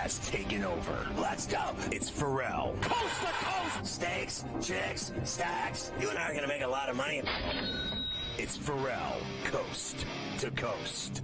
has taken over. Let's go. It's Ferrall. Coast to coast. Steaks, chicks, stacks. You and I are going to make a lot of money. It's Ferrall, coast to coast.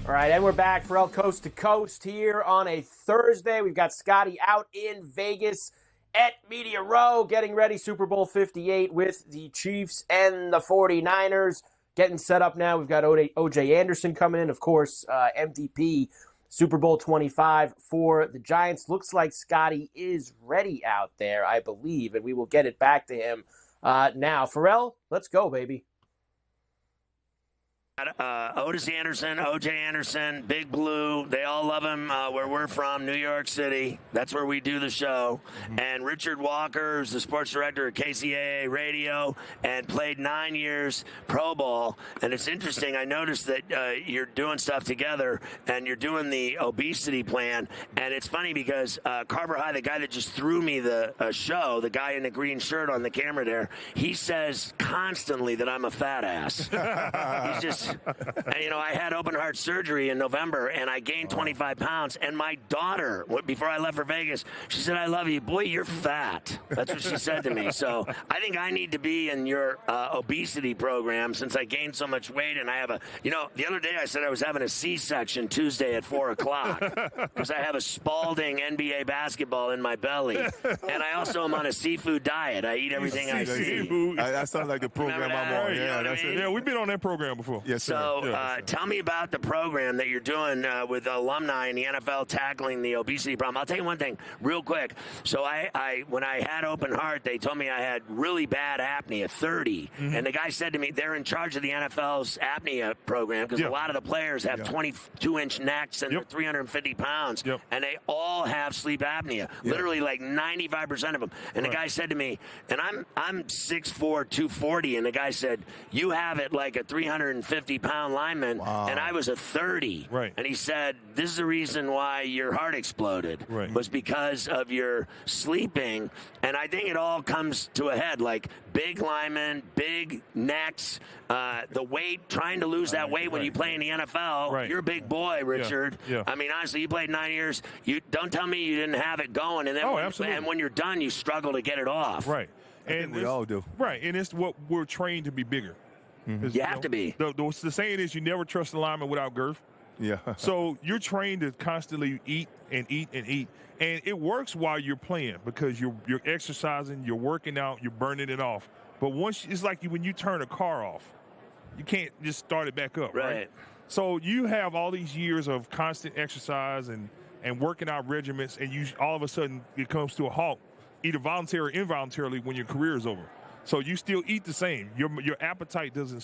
All right, and we're back. Ferrall Coast to Coast here on a Thursday. We've got Scotty out in Vegas at Media Row, getting ready, Super Bowl 58 with the Chiefs and the 49ers. Getting set up now. We've got O.J. Anderson coming in, of course, MVP, Super Bowl 25 for the Giants. Looks like Scotty is ready out there, I believe, and we will get it back to him now. Ferrall, let's go, baby. Otis Anderson, O.J. Anderson, Big Blue, they all love him where we're from, New York City. That's where we do the show. And Richard Walker, who's the sports director at KCAA Radio and played 9 years Pro Bowl. And it's interesting, I noticed that you're doing stuff together and you're doing the obesity plan. And it's funny because Carver High, the guy that just threw me the show, the guy in the green shirt on the camera there, he says constantly that I'm a fat ass. He's just... And, you know, I had open heart surgery in November, and I gained 25 pounds. And my daughter, before I left for Vegas, she said, "I love you. Boy, you're fat." That's what she said to me. So I think I need to be in your obesity program since I gained so much weight. And I have the other day I said I was having a C-section Tuesday at 4 o'clock because I have a Spalding NBA basketball in my belly. And I also am on a seafood diet. I eat everything I see. That sounds like the program I'm on. Yeah, that's it. Yeah, we've been on that program before. Yes, sir. So tell me about the program that you're doing with alumni in the NFL tackling the obesity problem. I'll tell you one thing real quick. So when I had open heart, they told me I had really bad apnea, 30. Mm-hmm. And the guy said to me, they're in charge of the NFL's apnea program because a lot of the players have 22-inch necks and they're 350 pounds. Yep. And they all have sleep apnea, literally like 95% of them. And the guy said to me, and I'm 6'4", 240, and the guy said, you have it like a 350-pound lineman, and I was a 30. Right. And he said, this is the reason why your heart exploded, was because of your sleeping. And I think it all comes to a head, like big linemen, big necks, the weight, trying to lose that weight when you play in the NFL. Right. You're a big boy, Richard. Yeah. I mean, honestly, you played 9 years. You don't tell me you didn't have it going, and then when you're done, you struggle to get it off. Right. And we all do. Right, and it's what we're trained to be bigger. Mm-hmm. You have to be. The saying is you never trust a lineman without girth. Yeah. So you're trained to constantly eat and eat and eat. And it works while you're playing because you're exercising, you're working out, you're burning it off. But once it's like when you turn a car off, you can't just start it back up, right? So you have all these years of constant exercise and working out regimens, and you all of a sudden it comes to a halt, either voluntarily or involuntarily, when your career is over. So you still eat the same. Your appetite doesn't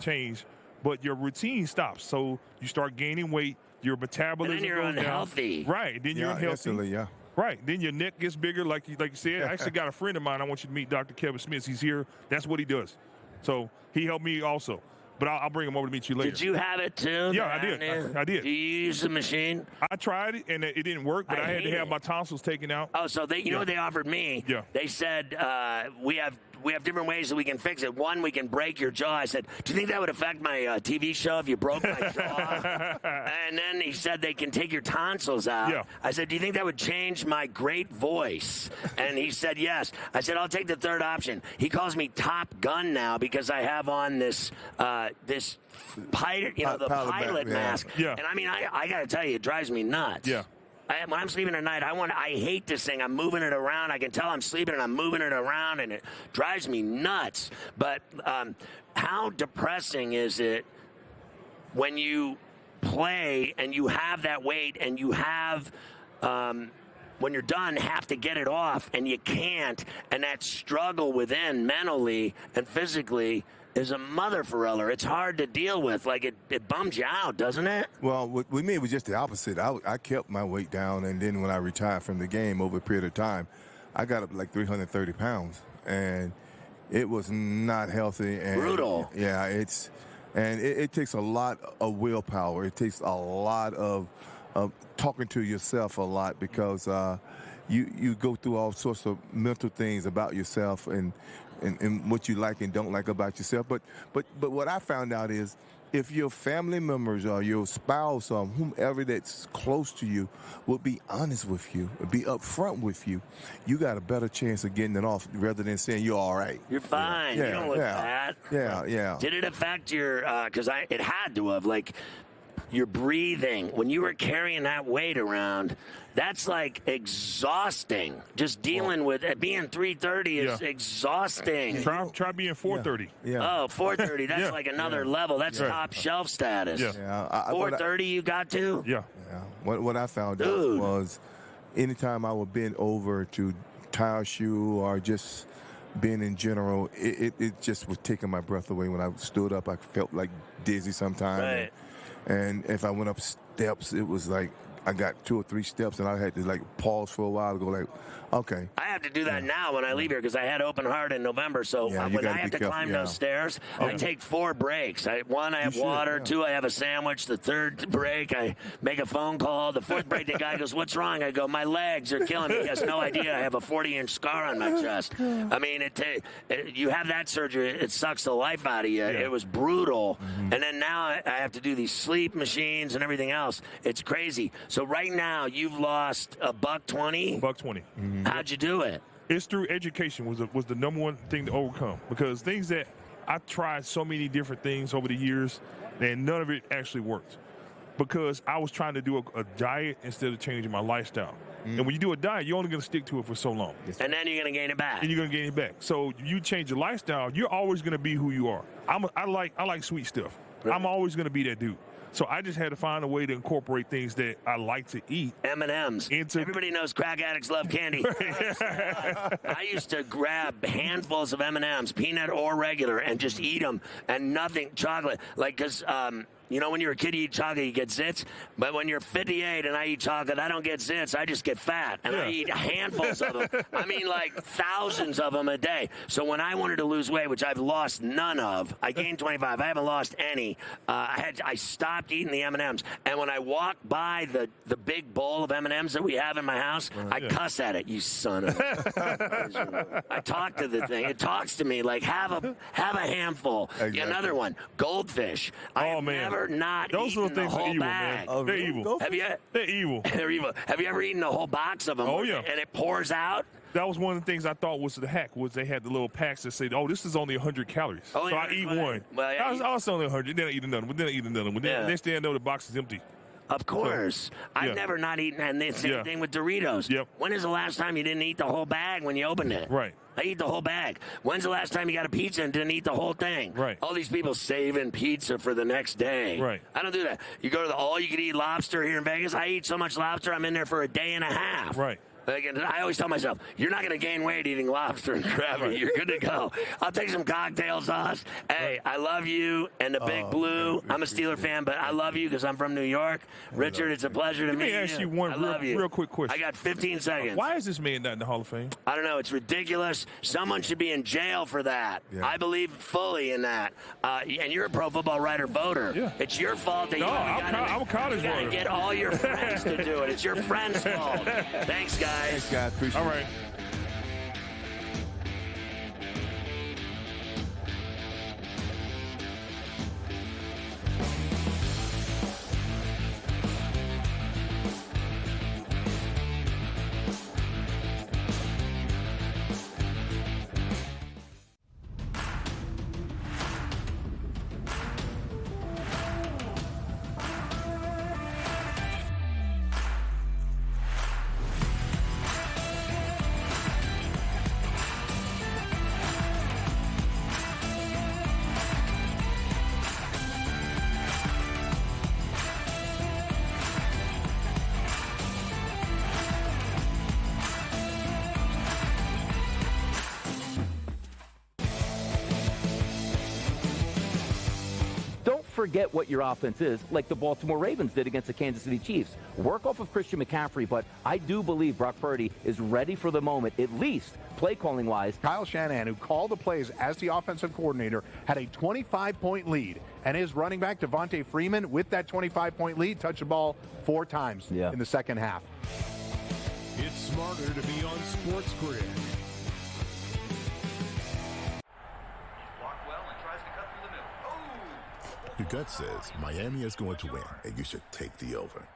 change, but your routine stops. So you start gaining weight. Your metabolism and then you're goes unhealthy. down. Right. Then you're unhealthy. Absolutely, Right. Then your neck gets bigger, like you said. I actually got a friend of mine. I want you to meet Dr. Kevin Smith. He's here. That's what he does. So he helped me also. But I'll bring him over to meet you later. Did you have it too? Yeah, I did. I did. Do you use the machine? I tried it, and it didn't work, but I had to have my tonsils taken out. Oh, so you know what they offered me? Yeah. They said, we have different ways that we can fix it. One, we can break your jaw. I said, do you think that would affect my TV show if you broke my jaw? And then he said they can take your tonsils out. Yeah. I said, do you think that would change my great voice? And he said, yes. I said, I'll take the third option. He calls me Top Gun now because I have on this pilot, pilot mask. Yeah. And I mean, I got to tell you, it drives me nuts. Yeah. When I'm sleeping at night, I hate this thing. I'm moving it around. I can tell I'm sleeping and I'm moving it around, and it drives me nuts. But how depressing is it when you play and you have that weight and you have, when you're done, have to get it off and you can't, and that struggle within mentally and physically is a mother Ferraller. It's hard to deal with. Like, it bums you out, doesn't it? Well, with me, it was just the opposite. I kept my weight down, and then when I retired from the game over a period of time, I got up like 330 pounds, and it was not healthy. And brutal. Yeah, it takes a lot of willpower. It takes a lot of talking to yourself a lot because you go through all sorts of mental things about yourself and what you like and don't like about yourself. But what I found out is, if your family members or your spouse or whomever that's close to you will be honest with you, be upfront with you, you got a better chance of getting it off rather than saying you're all right. You're fine. Yeah, You don't look bad. Yeah. Did it affect your? Because it had to have, like, your breathing when you were carrying that weight around. That's like exhausting. Just dealing with it. Being 330 is exhausting. Try being 430. Yeah. Oh, 430. That's like another level. That's top shelf status. Yeah. 430 you got to? Yeah. What I found out was, anytime I would bend over to tie a shoe or just bend in general, it just was taking my breath away. When I stood up, I felt like dizzy sometimes. Right. And if I went up steps, it was like I got 2 or 3 steps, and I had to like pause for a while to go like, okay. I have to do that now when I leave here because I had open heart in November. So when I have to climb those stairs, I take 4 breaks. One, I have water. 2, I have a sandwich. The 3rd break, I make a phone call. The 4th break, the guy goes, "What's wrong?" I go, "My legs are killing me." He has no idea I have a 40-inch scar on my chest. I mean, you have that surgery, it sucks the life out of you. It was brutal. And then now I have to do these sleep machines and everything else. It's crazy. So right now, you've lost $120. $120. How'd you do it? It's through education was the number one thing to overcome, because things that I tried so many different things over the years and none of it actually worked, because I was trying to do a diet instead of changing my lifestyle. And when you do a diet, you're only going to stick to it for so long. And then you're going to gain it back. And you're going to gain it back. So you change your lifestyle, you're always going to be who you are. I like sweet stuff. Really? I'm always going to be that dude. So I just had to find a way to incorporate things that I like to eat. M&M's. Everybody knows crack addicts love candy. I used to grab handfuls of M&M's, peanut or regular, and just eat them, and nothing chocolate. Like, because you know, when you're a kid, you eat chocolate, you get zits. But when you're 58 and I eat chocolate, I don't get zits. I just get fat. And I eat handfuls of them. I mean, like thousands of them a day. So when I wanted to lose weight, which I've lost none of, I gained 25. I haven't lost any. I stopped eating the M&Ms. And when I walk by the big bowl of M&Ms that we have in my house, I cuss at it. You son of a... I talk to the thing. It talks to me like, have a handful. Exactly. Another one, goldfish. Those little things are evil, man. They're evil. They're evil. They're evil. Have you ever eaten a whole box of them? Oh, yeah. And it pours out? That was one of the things I thought was the hack, was they had the little packs that said, "Oh, this is only 100 calories." So I eat one. Well, I was only 100. Then I eat another one. Then I eat another one. Next thing I know, the box is empty. Of course. I've never not eaten, and the same thing with Doritos. When is the last time you didn't eat the whole bag when you opened it? Right. I eat the whole bag. When's the last time you got a pizza and didn't eat the whole thing? Right. All these people saving pizza for the next day. Right. I don't do that. You go to the all-you-can-eat lobster here in Vegas. I eat so much lobster, I'm in there for a day and a half. Right. I always tell myself, you're not going to gain weight eating lobster and crab. Right. You're good to go. I'll take some cocktail sauce. Hey, I love you and the Big Blue. I'm a Steeler fan, but I love you because I'm from New York. Richard, it's a pleasure to meet you. Let me ask you one real quick question. I got 15 seconds. Why is this man not in the Hall of Fame? I don't know. It's ridiculous. Someone should be in jail for that. I believe fully in that. And you're a Pro Football Writer voter. Yeah. It's your fault that I'm a college voter. You got to get all your friends to do it. It's your friends' fault. Thanks, guys. Thanks, guys. Appreciate it. All right. Forget what your offense is, like the Baltimore Ravens did against the Kansas City Chiefs. Work off of Christian McCaffrey, but I do believe Brock Purdy is ready for the moment, at least play-calling wise. Kyle Shanahan, who called the plays as the offensive coordinator, had a 25-point lead, and his running back, Devontae Freeman, with that 25-point lead, touched the ball 4 times in the second half. It's smarter to be on SportsGrid. Your gut says Miami is going to win, and you should take the over.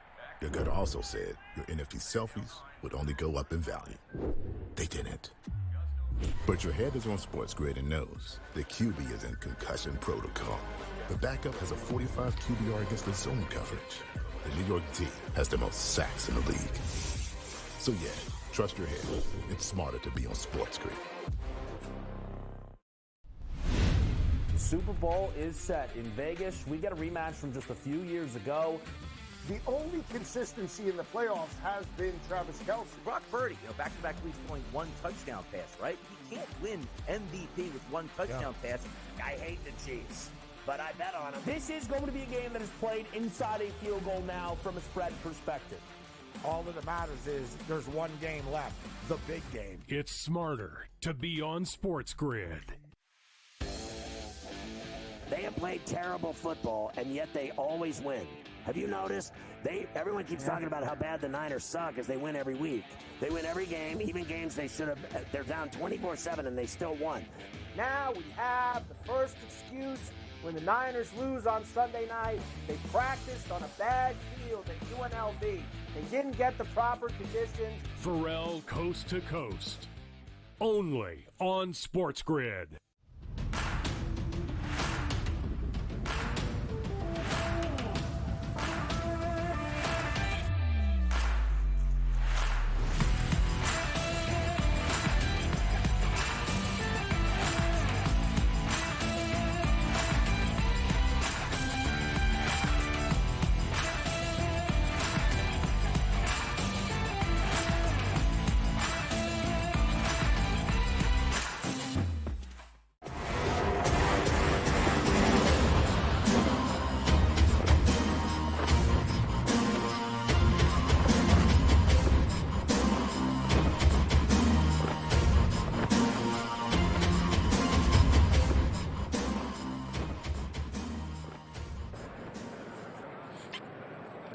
Your gut also said your NFT selfies would only go up in value. They didn't. But your head is on SportsGrid and knows the QB is in concussion protocol. The backup has a 45 QBR against the zone coverage. The New York D has the most sacks in the league. So yeah, trust your head. It's smarter to be on SportsGrid. The Super Bowl is set in Vegas. We get a rematch from just a few years ago. The only consistency in the playoffs has been Travis Kelce. Brock Purdy, back-to-back weeks throwing one touchdown pass, right? He can't win MVP with one touchdown pass. I hate the Chiefs, but I bet on them. This is going to be a game that is played inside a field goal now from a spread perspective. All that matters is there's one game left, the big game. It's smarter to be on SportsGrid. They have played terrible football, and yet they always win. Have you noticed? Everyone keeps talking about how bad the Niners suck as they win every week. They win every game, even games they should have. They're down 24-7, and they still won. Now we have the first excuse when the Niners lose on Sunday night. They practiced on a bad field at UNLV. They didn't get the proper conditions. Ferrall coast to coast. Only on SportsGrid.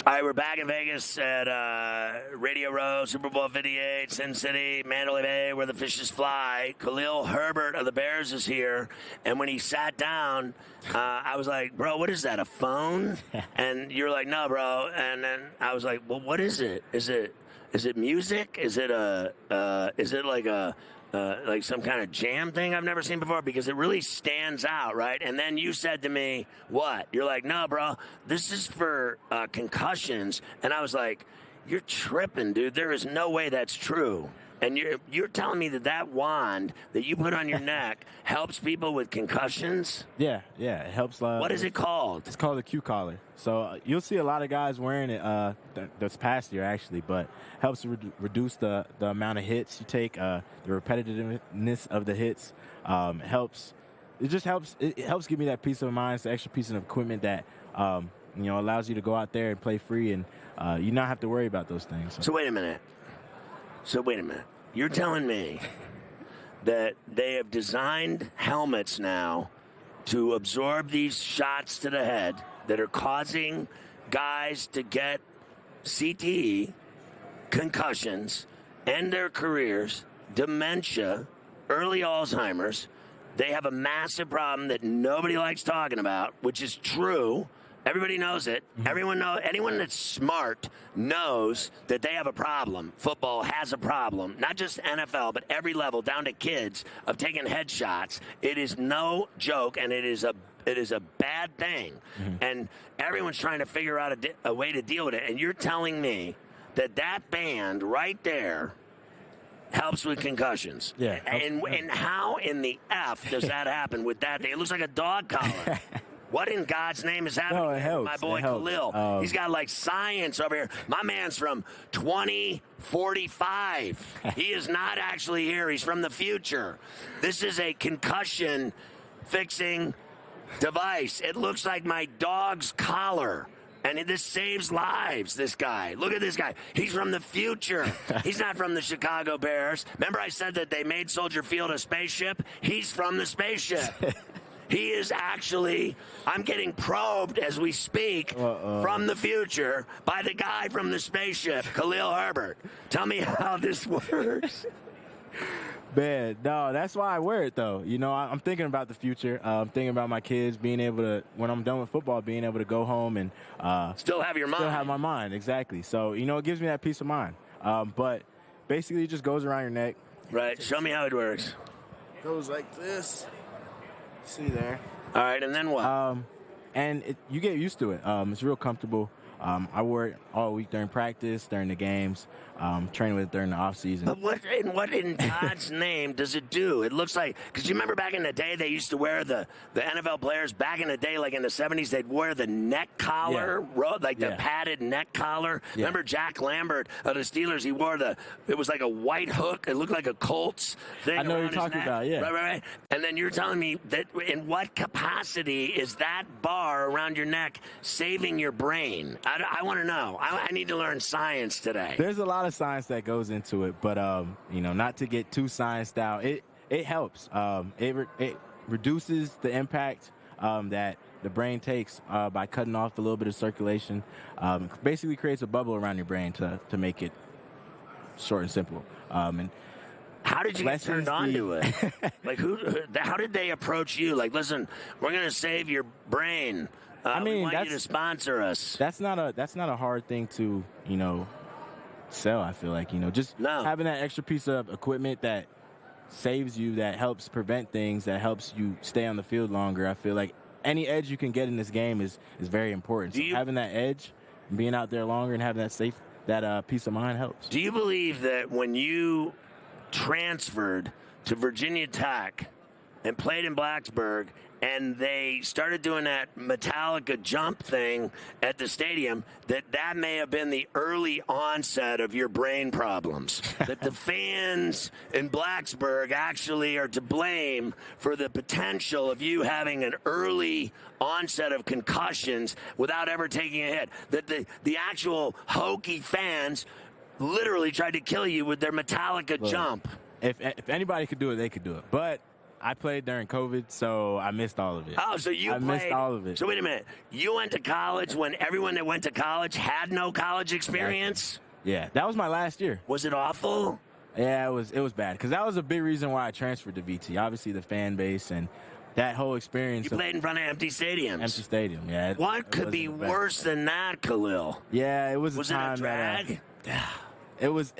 All right, we're back in Vegas at Radio Row, Super Bowl 58, Sin City, Mandalay Bay, where the fishes fly. Khalil Herbert of the Bears is here, and when he sat down, I was like, bro, what is that, a phone? And you're like, no, bro. And then I was like, well, what is it? Is it music? Is it like some kind of jam thing I've never seen before? Because it really stands out, right? And then you said to me, what? You're like, no, bro, this is for concussions. And I was like, you're tripping, dude. There is no way that's true. And you're telling me that wand that you put on your neck helps people with concussions? Yeah, it helps. What is it called? It's called a Q collar. So you'll see a lot of guys wearing it this past year, actually, but helps reduce the amount of hits you take, the repetitiveness of the hits. It just helps. It helps give me that peace of mind. It's the extra piece of equipment that allows you to go out there and play free, and you not have to worry about those things. So wait a minute. You're telling me that they have designed helmets now to absorb these shots to the head that are causing guys to get CTE, concussions, end their careers, dementia, early Alzheimer's. They have a massive problem that nobody likes talking about, which is true. Everybody knows it. Mm-hmm. Anyone that's smart knows that they have a problem. Football has a problem. Not just NFL, but every level, down to kids, of taking headshots. It is no joke, and it is a bad thing. Mm-hmm. And everyone's trying to figure out a way to deal with it. And you're telling me that band right there helps with concussions. Yeah. And how in the F does that happen with that thing? It looks like a dog collar. What in God's name is happening? No, it helps. My boy Khalil. He's got like science over here. My man's from 2045. He is not actually here. He's from the future. This is a concussion fixing device. It looks like my dog's collar. And this saves lives, this guy. Look at this guy. He's from the future. He's not from the Chicago Bears. Remember I said that they made Soldier Field a spaceship? He's from the spaceship. He is actually, I'm getting probed as we speak from the future by the guy from the spaceship, Khalil Herbert. Tell me how this works. Man, no, that's why I wear it, though. You know, I'm thinking about the future. I'm thinking about my kids being able to, when I'm done with football, being able to go home and still have your mind. Still have my mind, exactly. So, you know, it gives me that peace of mind. But basically, it just goes around your neck. Right. Show me how it works. Goes like this. See there. All right, and then what? You get used to it. It's real comfortable. I wore it all week during practice, during the games, training with it during the off season. But what in God's name does it do? It looks like, because you remember back in the day they used to wear the NFL players back in the day, like in the 70s, they'd wear the neck collar, the padded neck collar. Yeah. Remember Jack Lambert of the Steelers? He wore it was like a white hook. It looked like a Colts thing. I know what you're talking about, yeah. Right. And then you're telling me that in what capacity is that bar around your neck saving your brain? I want to know. I need to learn science today. There's a lot of science that goes into it, but you know, not to get too scienced out. It helps. It reduces the impact that the brain takes by cutting off a little bit of circulation. Basically, creates a bubble around your brain to make it short and simple. And how did you get turned on to it? Like, how did they approach you? Like, listen, we're going to save your brain. We want you to sponsor us. That's not a hard thing to, you know, sell. I feel like, you know, just having that extra piece of equipment that saves you, that helps prevent things, that helps you stay on the field longer. I feel like any edge you can get in this game is very important. So having that edge, being out there longer, and having that peace of mind helps. Do you believe that when you transferred to Virginia Tech and played in Blacksburg, and they started doing that Metallica jump thing at the stadium, that may have been the early onset of your brain problems? That the fans in Blacksburg actually are to blame for the potential of you having an early onset of concussions without ever taking a hit? That the actual Hokie fans literally tried to kill you with their Metallica jump. If anybody could do it, they could do it. But I played during COVID, so I missed all of it. Oh, so I missed all of it. So wait a minute. You went to college when everyone that went to college had no college experience? Yeah, that was my last year. Was it awful? Yeah, it was bad, because that was a big reason why I transferred to VT. Obviously, the fan base and that whole experience. You played in front of empty stadiums. Empty stadium, yeah. What could be worse than that, Khalil? Yeah, it was. Was it a drag? It was.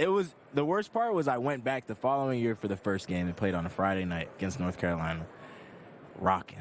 The worst part was I went back the following year for the first game and played on a Friday night against North Carolina. Rocking.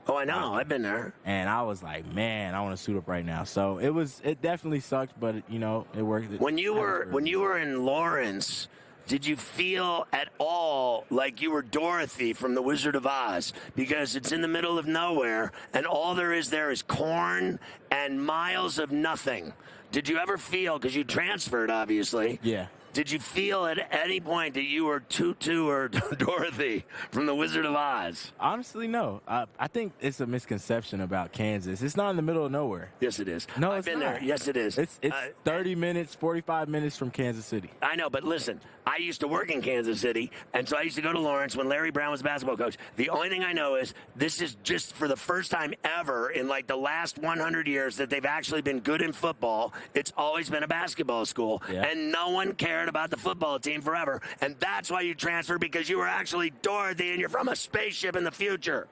Oh, I know. I've been there. And I was like, man, I want to suit up right now. So it definitely sucked, but you know, it worked. When you were in Lawrence, did you feel at all like you were Dorothy from The Wizard of Oz? Because it's in the middle of nowhere, and all there is corn and miles of nothing. Did you ever feel, because you transferred, obviously. Yeah. Did you feel at any point that you were Tutu or Dorothy from The Wizard of Oz? Honestly, no. I think it's a misconception about Kansas. It's not in the middle of nowhere. Yes, it is. No, I've been there. Yes, it is. It's 30 minutes, 45 minutes from Kansas City. I know, but listen, I used to work in Kansas City, and so I used to go to Lawrence when Larry Brown was a basketball coach. The only thing I know is this is just for the first time ever in like the last 100 years that they've actually been good in football. It's always been a basketball school, and no one cared about the football team forever, and that's why you transferred, because you were actually Dorothy and you're from a spaceship in the future.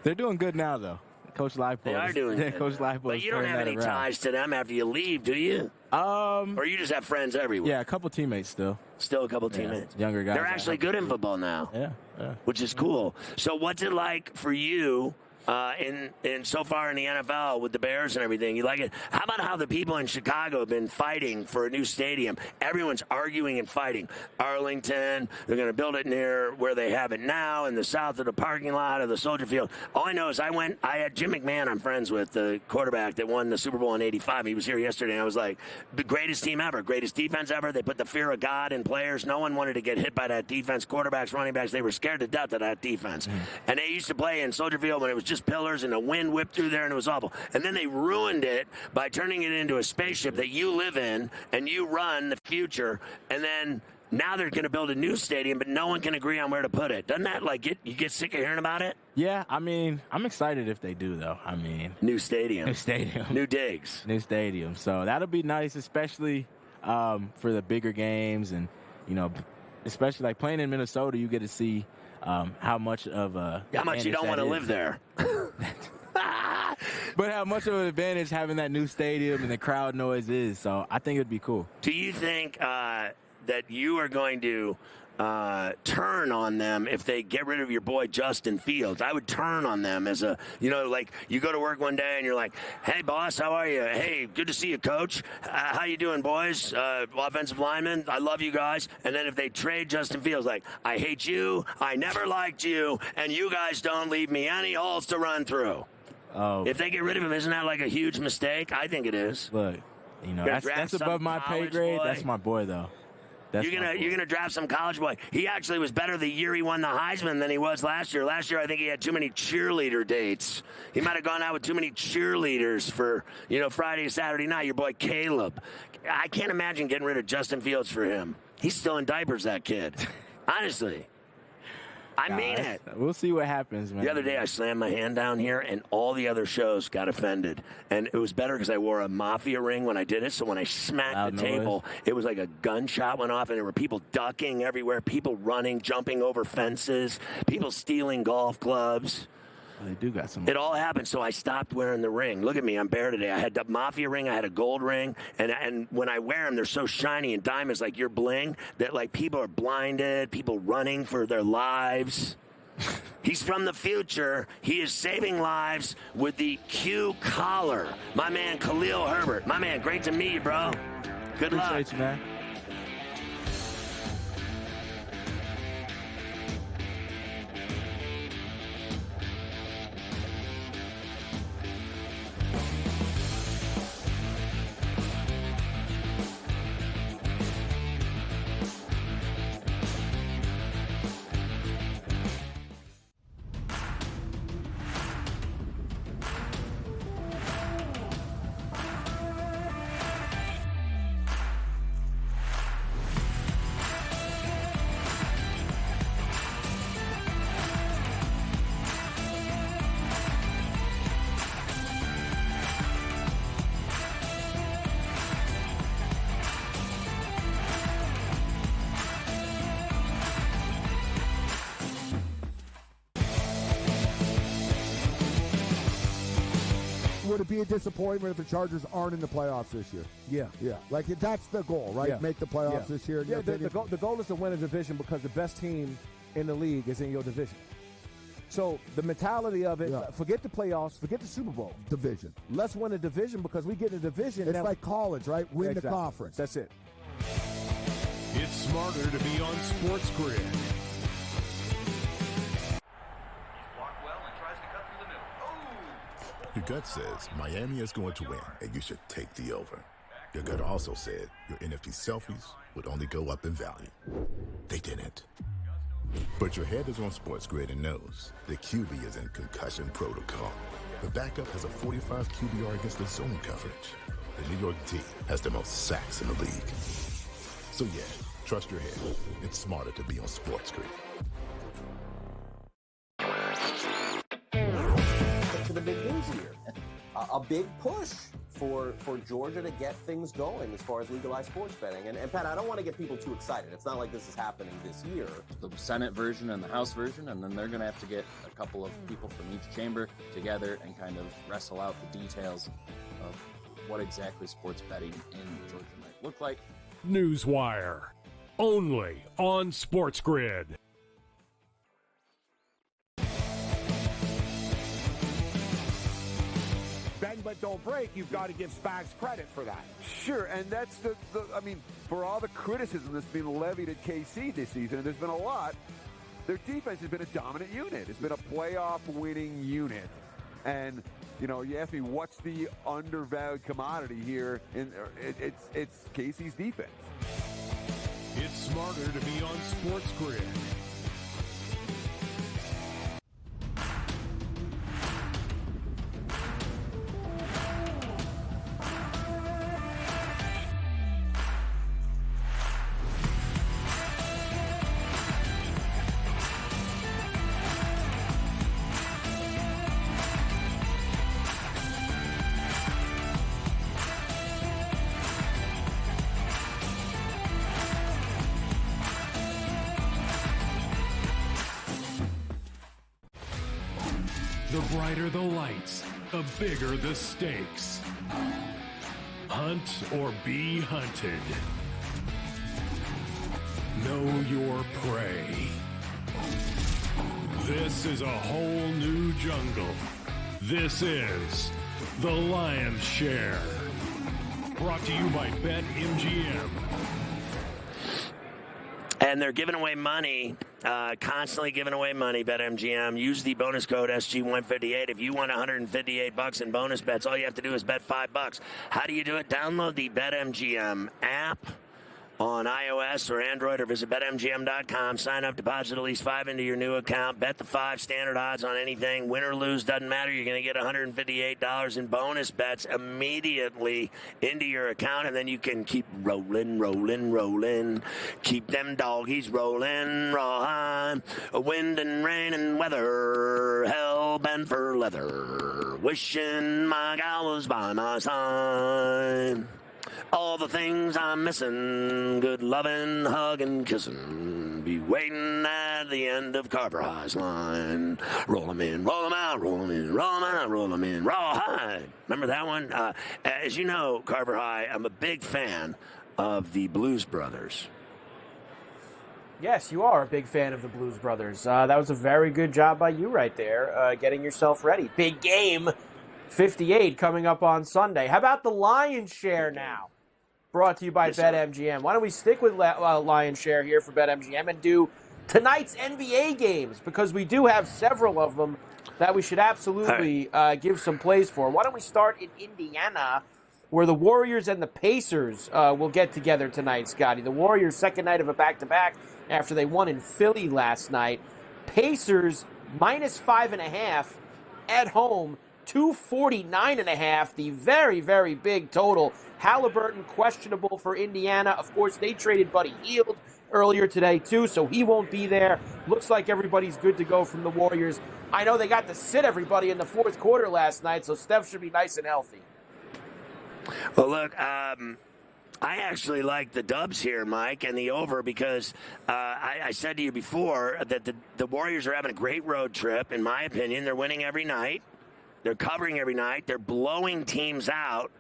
They're doing good now, though. Coach Leipold. They are doing good. Coach Leipold. But you don't have any ties to them after you leave, do you? Or you just have friends everywhere? Yeah, a couple teammates still. Still a couple teammates. Younger guys. They're actually good in football now. Yeah. Which is cool. So what's it like for you in so far in the NFL with the Bears and everything? You like it? How about how the people in Chicago have been fighting for a new stadium? Everyone's arguing and fighting. Arlington, they're going to build it near where they have it now in the south of the parking lot of the Soldier Field. All I know is I had Jim McMahon, I'm friends with, the quarterback that won the Super Bowl in '85. He was here yesterday, and I was like, the greatest team ever, greatest defense ever. They put the fear of God in players. No one wanted to get hit by that defense. Quarterbacks, running backs, they were scared to death of that defense. And they used to play in Soldier Field when it was just pillars and the wind whipped through there and it was awful. And then they ruined it by turning it into a spaceship that you live in and you run the future. And then now they're going to build a new stadium, but no one can agree on where to put it. Doesn't that you get sick of hearing about it? Yeah, I mean, I'm excited if they do, though. I mean, new stadium, new digs, new stadium. So that'll be nice, especially for the bigger games, and especially like playing in Minnesota, you get to see how much of a how much you don't want to live there. But how much of an advantage having that new stadium and the crowd noise is. So I think it'd be cool. Do you think that you are going to turn on them if they get rid of your boy Justin Fields? I would turn on them as like you go to work one day and you're like, hey, boss, how are you? Hey, good to see you, coach. How you doing, boys? Offensive linemen, I love you guys. And then if they trade Justin Fields, like, I hate you, I never liked you, and you guys don't leave me any holes to run through. Oh. If they get rid of him, isn't that like a huge mistake? I think it is. Look, that's above my pay grade. Boy. That's my boy, though. You're gonna draft some college boy. He actually was better the year he won the Heisman than he was last year. Last year, I think he had too many cheerleader dates. He might have gone out with too many cheerleaders for Friday, Saturday night. Your boy Caleb. I can't imagine getting rid of Justin Fields for him. He's still in diapers, that kid. Honestly. I mean it. We'll see what happens, man. The other day, I slammed my hand down here, and all the other shows got offended. And it was better because I wore a mafia ring when I did it. So when I smacked the table, it was like a gunshot went off, and there were people ducking everywhere, people running, jumping over fences, people stealing golf clubs. They do got some. It all happened, so I stopped wearing the ring. Look at me, I'm bare today. I had the mafia ring, I had a gold ring, and when I wear them, they're so shiny and diamonds like your bling that like people are blinded, people running for their lives. He's from the future. He is saving lives with the Q collar. My man Khalil Herbert. My man, great to meet you, bro. Good luck. Appreciate you, man. Would it be a disappointment if the Chargers aren't in the playoffs this year? Yeah. Like, that's the goal, right? Yeah. Make the playoffs this year. Yeah, the goal is to win a division because the best team in the league is in your division. So the mentality of it, forget the playoffs, forget the Super Bowl. Division. Let's win a division because we get a division. It's like college, right? Win the conference. That's it. It's smarter to be on SportsGrid. Your gut says Miami is going to win, and you should take the over. Your gut also said your NFT selfies would only go up in value. They didn't. But your head is on SportsGrid and knows the QB is in concussion protocol. The backup has a 45 QBR against the zone coverage. The New York D has the most sacks in the league. So yeah, trust your head. It's smarter to be on SportsGrid. To the big news here. A big push for Georgia to get things going as far as legalized sports betting. And Pat, I don't want to get people too excited. It's not like this is happening this year. The Senate version and the House version, and then they're going to have to get a couple of people from each chamber together and kind of wrestle out the details of what exactly sports betting in Georgia might look like. Newswire, only on SportsGrid. Bend but don't break, you've got to give Spags credit for that. Sure, and that's for all the criticism that's been levied at KC this season, and there's been a lot, their defense has been a dominant unit. It's been a playoff-winning unit. And, you ask me what's the undervalued commodity here, it's KC's defense. It's smarter to be on SportsGrid. The brighter the lights, the bigger the stakes. Hunt or be hunted. Know your prey. This is a whole new jungle. This is The Lion's Share. Brought to you by BetMGM. And they're giving away money, constantly giving away money, BetMGM. Use the bonus code SG158. If you want $158 in bonus bets, all you have to do is bet $5. How do you do it? Download the BetMGM app on iOS or Android, or visit BetMGM.com. Sign up, deposit at least $5 into your new account. Bet the 5 standard odds on anything. Win or lose, doesn't matter. You're going to get $158 in bonus bets immediately into your account, and then you can keep rolling, rolling, rolling. Keep them doggies rolling, rawhide. Wind and rain and weather, hell bent for leather. Wishing my gal was by my side. All the things I'm missing, good loving, hugging, kissing, be waiting at the end of Carver High's line. Roll 'em in, roll 'em out, roll 'em in, roll 'em out, roll 'em in, rawhide. Remember that one? As you know, Carver High, I'm a big fan of the Blues Brothers. Yes, you are a big fan of the Blues Brothers. That was a very good job by you right there, getting yourself ready. Big game, 58 coming up on Sunday. How about the Lion's Share now? Brought to you by BetMGM. Why don't we stick with Lion's Share here for BetMGM and do tonight's NBA games, because we do have several of them that we should absolutely give some plays for. Why don't we start in Indiana, where the Warriors and the Pacers will get together tonight, Scotty. The Warriors' second night of a back-to-back after they won in Philly last night. Pacers -5.5 at home, 249.5, the very, very big total. Halliburton questionable for Indiana. Of course, they traded Buddy Hield earlier today, too, so he won't be there. Looks like everybody's good to go from the Warriors. I know they got to sit everybody in the fourth quarter last night, so Steph should be nice and healthy. Well, look, I actually like the Dubs here, Mike, and the over, because I said to you before that the Warriors are having a great road trip, in my opinion. They're winning every night. They're covering every night. They're blowing teams out.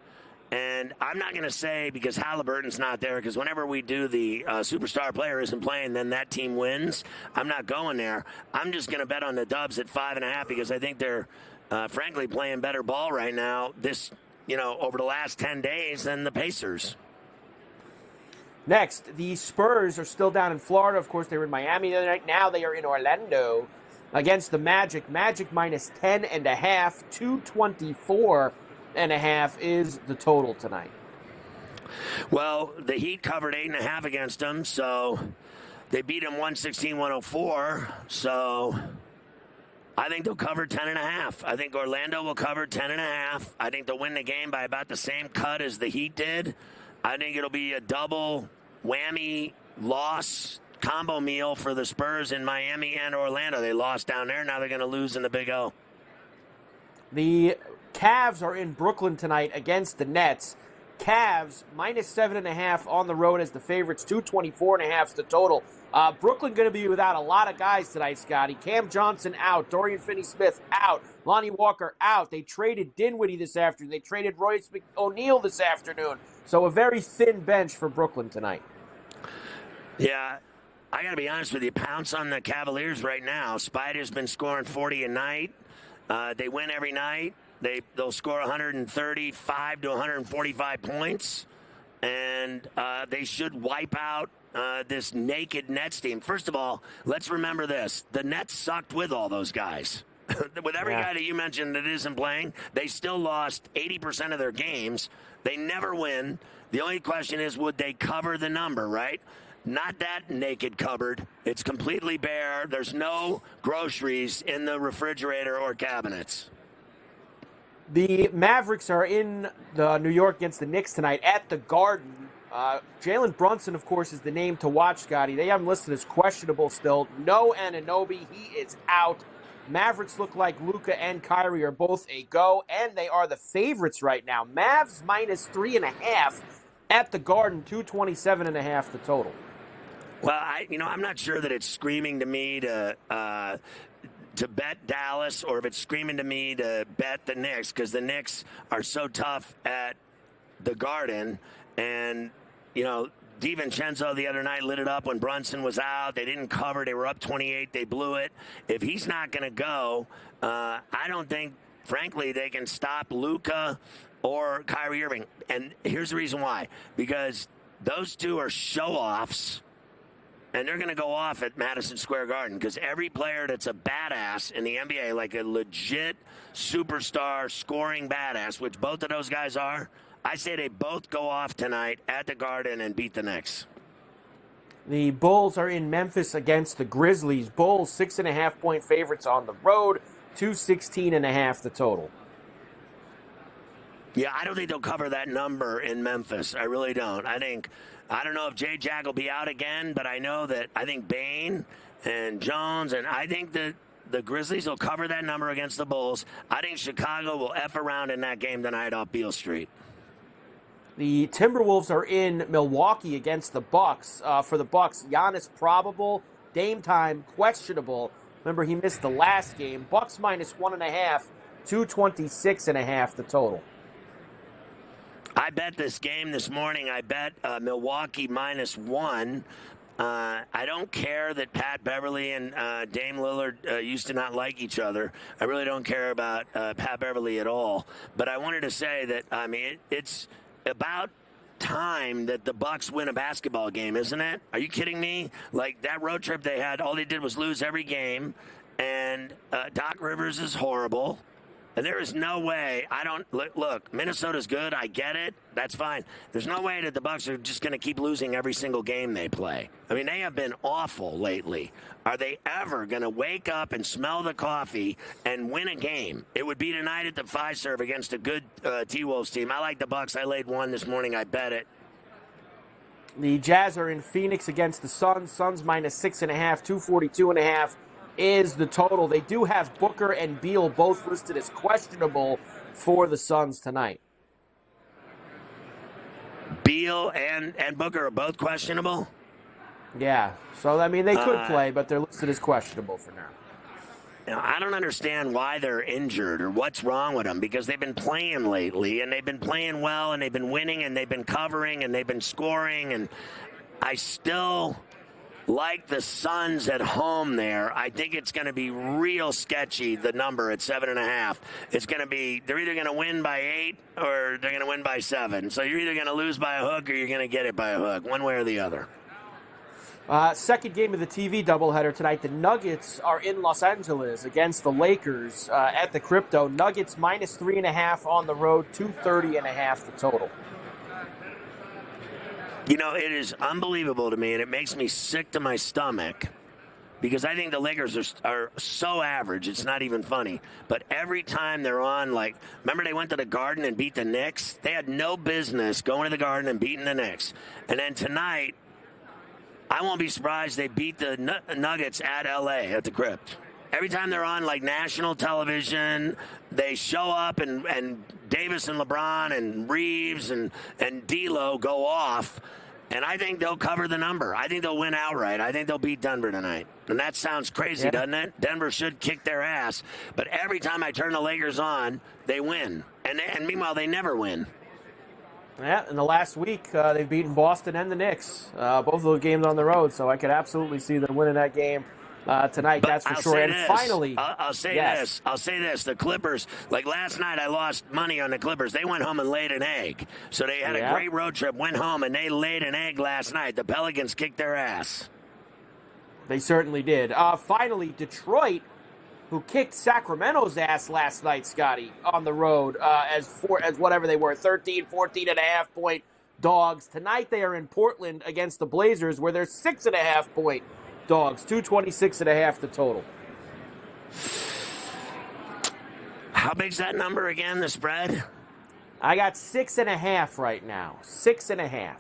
And I'm not going to say because Halliburton's not there, because whenever we do the superstar player isn't playing, then that team wins. I'm not going there. I'm just going to bet on the Dubs at 5.5, because I think they're, frankly, playing better ball right now over the last 10 days than the Pacers. Next, the Spurs are still down in Florida. Of course, they were in Miami the other night. Now they are in Orlando against the Magic. Magic -10.5, 224.5 is the total tonight. Well, the Heat covered 8.5 against them, so they beat them 116-104. So I think they'll cover 10.5. I think Orlando will cover 10.5. I think they'll win the game by about the same cut as the Heat did. I think it'll be a double whammy loss combo meal for the Spurs in Miami and Orlando. They lost down there. Now they're going to lose in the Big O. The Cavs are in Brooklyn tonight against the Nets. Cavs -7.5 on the road as the favorites. 224.5 is the total. Brooklyn going to be without a lot of guys tonight, Scotty. Cam Johnson out. Dorian Finney-Smith out. Lonnie Walker out. They traded Dinwiddie this afternoon. They traded Royce O'Neal this afternoon. So a very thin bench for Brooklyn tonight. Yeah, I got to be honest with you. Pounce on the Cavaliers right now. Spider's been scoring 40 a night. They win every night. They'll score 135 to 145 points, and they should wipe out this naked Nets team. First of all, let's remember this. The Nets sucked with all those guys. With every guy that you mentioned that isn't playing, they still lost 80% of their games. They never win. The only question is, would they cover the number, right? Not that naked cupboard. It's completely bare. There's no groceries in the refrigerator or cabinets. The Mavericks are in New York against the Knicks tonight at the Garden. Jalen Brunson, of course, is the name to watch, Scotty. They have him listed as questionable still. No Anunoby. He is out. Mavericks look like Luka and Kyrie are both a go, and they are the favorites right now. Mavs -3.5 at the Garden, 227.5 the total. Well, I'm not sure that it's screaming to me to to bet Dallas or if it's screaming to me to bet the Knicks, because the Knicks are so tough at the Garden. And, DiVincenzo the other night lit it up when Brunson was out. They didn't cover. They were up 28. They blew it. If he's not going to go, I don't think, frankly, they can stop Luka or Kyrie Irving. And here's the reason why. Because those two are show-offs, and they're going to go off at Madison Square Garden because every player that's a badass in the NBA, like a legit superstar scoring badass, which both of those guys are, I say they both go off tonight at the Garden and beat the Knicks. The Bulls are in Memphis against the Grizzlies. Bulls 6.5-point favorites on the road, 216.5 the total. Yeah, I don't think they'll cover that number in Memphis. I really don't. I don't know if J-Jack will be out again, but I think Bane and Jones, and I think that the Grizzlies will cover that number against the Bulls. I think Chicago will F around in that game tonight off Beale Street. The Timberwolves are in Milwaukee against the Bucks. For the Bucks, Giannis probable, Dame time questionable. Remember, he missed the last game. Bucks -1.5, 226.5 the total. I bet this game this morning. I bet Milwaukee -1. I don't care that Pat Beverly and Dame Lillard used to not like each other. I really don't care about Pat Beverly at all. But I wanted to say that, it's about time that the Bucks win a basketball game, isn't it? Are you kidding me? Like, that road trip they had, all they did was lose every game. And Doc Rivers is horrible. And there is no way. Look, Minnesota's good. I get it. That's fine. There's no way that the Bucks are just going to keep losing every single game they play. I mean, they have been awful lately. Are they ever going to wake up and smell the coffee and win a game? It would be tonight at the Fiserv against a good T-Wolves team. I like the Bucks. I laid 1 this morning. I bet it. The Jazz are in Phoenix against the Suns. Suns -6.5, 242.5. is the total. They do have Booker and Beal both listed as questionable for the Suns tonight. Beal and Booker are both questionable? Yeah. So, they could play, but they're listed as questionable for now. Now, I don't understand why they're injured or what's wrong with them, because they've been playing lately, and they've been playing well, and they've been winning, and they've been covering, and they've been scoring, and I still like the Suns at home there. I think it's going to be real sketchy, the number at 7.5. It's going to be, they're either going to win by 8 or they're going to win by 7. So you're either going to lose by a hook or you're going to get it by a hook, one way or the other. Second game of the TV doubleheader tonight. The Nuggets are in Los Angeles against the Lakers at the Crypto. Nuggets -3.5 on the road, 230.5 the total. It is unbelievable to me, and it makes me sick to my stomach, because I think the Lakers are so average, it's not even funny. But every time they're on, remember they went to the Garden and beat the Knicks? They had no business going to the Garden and beating the Knicks. And then tonight, I won't be surprised they beat the Nuggets at L.A. at the Crypt. Every time they're on, national television, they show up, and Davis and LeBron and Reeves and D'Lo go off, and I think they'll cover the number. I think they'll win outright. I think they'll beat Denver tonight. And that sounds crazy, doesn't it? Denver should kick their ass. But every time I turn the Lakers on, they win. And meanwhile, they never win. Yeah, in the last week, they've beaten Boston and the Knicks. Both of those games on the road, so I could absolutely see them winning that game tonight, that's for sure. And finally, I'll say this. The Clippers, last night I lost money on the Clippers. They went home and laid an egg. So they had a great road trip, went home, and they laid an egg last night. The Pelicans kicked their ass. They certainly did. Finally, Detroit, who kicked Sacramento's ass last night, Scotty, on the road as whatever they were, 14.5 point dogs. Tonight they are in Portland against the Blazers, where they're 6.5 point dogs, 226.5 the total. How big's that number again, the spread? I got 6.5 right now. 6.5.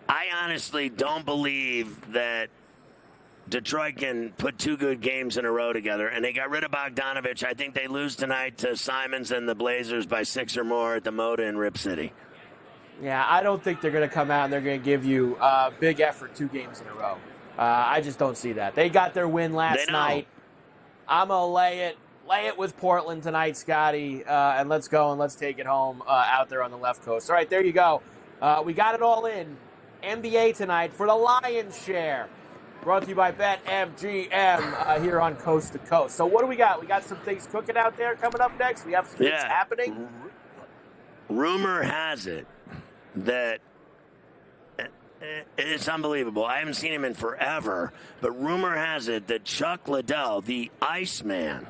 I honestly don't believe that Detroit can put two good games in a row together, and they got rid of Bogdanovich. I think they lose tonight to Simons and the Blazers by 6 or more at the Moda in Rip City. Yeah, I don't think they're going to come out and they're going to give you a big effort 2 games in a row. I just don't see that. They got their win last night. I'm going to lay it. Lay it with Portland tonight, Scotty, and let's go and let's take it home out there on the left coast. All right, there you go. We got it all in. NBA tonight for the Lion's Share. Brought to you by BetMGM here on Coast to Coast. So what do we got? We got some things cooking out there coming up next. We have some things happening. Rumor has it that it's unbelievable. I haven't seen him in forever, but rumor has it that Chuck Liddell, the Iceman,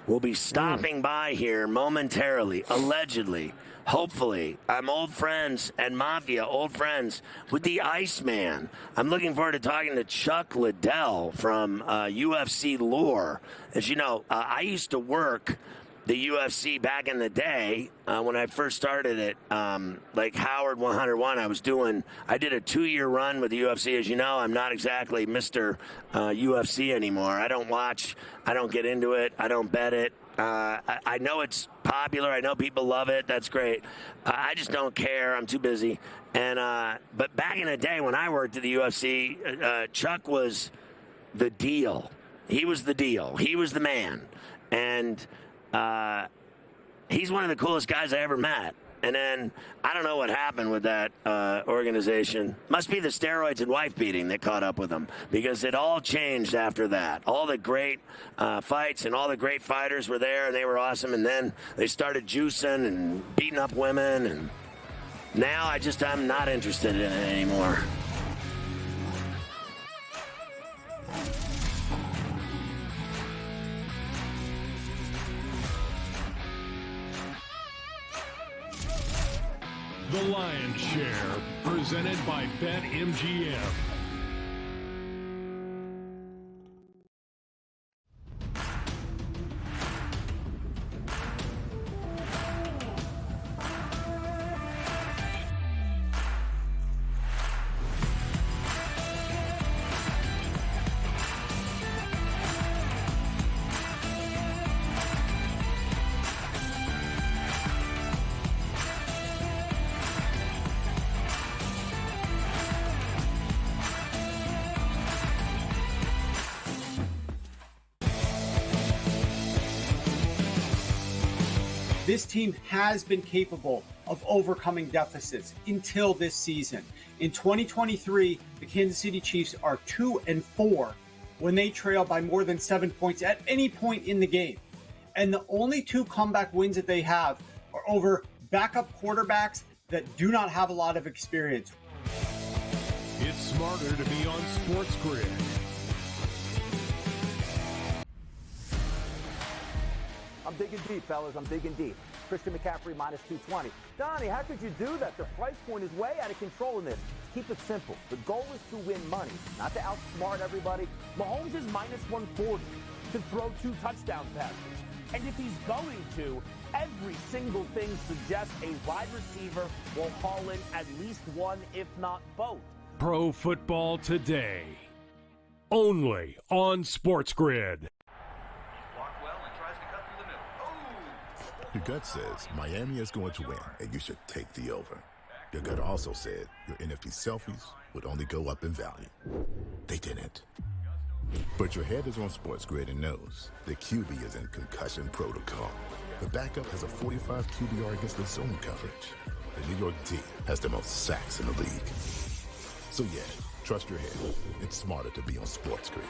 will be stopping by here momentarily, allegedly. Hopefully. I'm old friends and Mafia, old friends with the Iceman. I'm looking forward to talking to Chuck Liddell from UFC Lore. As you know, I used to work the UFC back in the day when I first started it, like Howard 101. I did a 2-year run with the UFC. As you know, I'm not exactly Mr. UFC anymore. I don't watch. I don't get into it. I don't bet it. I know it's popular. I know people love it. That's great. I just don't care. I'm too busy. But back in the day when I worked at the UFC, Chuck was the deal. He was the deal. He was the man. And he's one of the coolest guys I ever met. And then I don't know what happened with that organization. Must be the steroids and wife beating that caught up with him, because it all changed after that. All the great fights and all the great fighters were there, and they were awesome. And then they started juicing and beating up women. And now I'm not interested in it anymore. The Lion's Share, presented by BetMGM. This team has been capable of overcoming deficits until this season. In 2023, the Kansas City Chiefs are 2-4 when they trail by more than 7 points at any point in the game. And the only 2 comeback wins that they have are over backup quarterbacks that do not have a lot of experience. It's smarter to be on SportsGrid. I'm digging deep, fellas. I'm digging deep. Christian McCaffrey minus 220. Donnie, how could you do that? The price point is way out of control in this. Keep it simple. The goal is to win money, not to outsmart everybody. Mahomes is minus 140 to throw 2 touchdown passes. And if he's going to, every single thing suggests a wide receiver will haul in at least one, if not both. Pro Football Today. Only on SportsGrid. Your gut says Miami is going to win, and you should take the over. Your gut also said your NFT selfies would only go up in value. They didn't. But your head is on SportsGrid and knows the QB is in concussion protocol. The backup has a 45 QBR against the zone coverage. The New York D has the most sacks in the league. So yeah, trust your head. It's smarter to be on SportsGrid.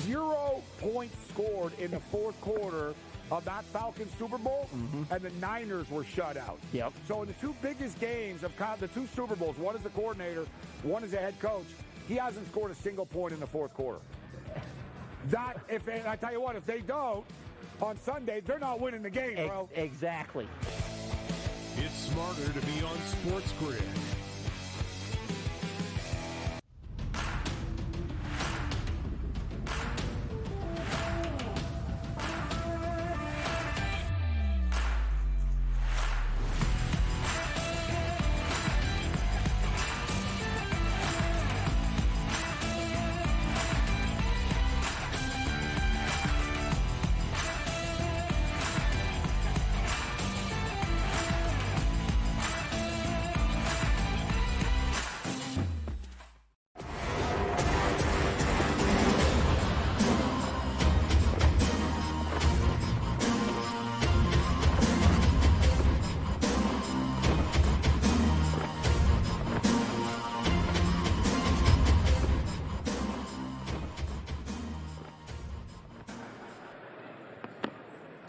0 points scored in the fourth quarter of that Falcons Super Bowl, and the Niners were shut out. Yep. So in the 2 biggest games of the 2 Super Bowls, one is the coordinator, one is the head coach, he hasn't scored a single point in the fourth quarter. And I tell you what, if they don't, on Sunday, they're not winning the game, bro. Exactly. It's smarter to be on SportsGrid.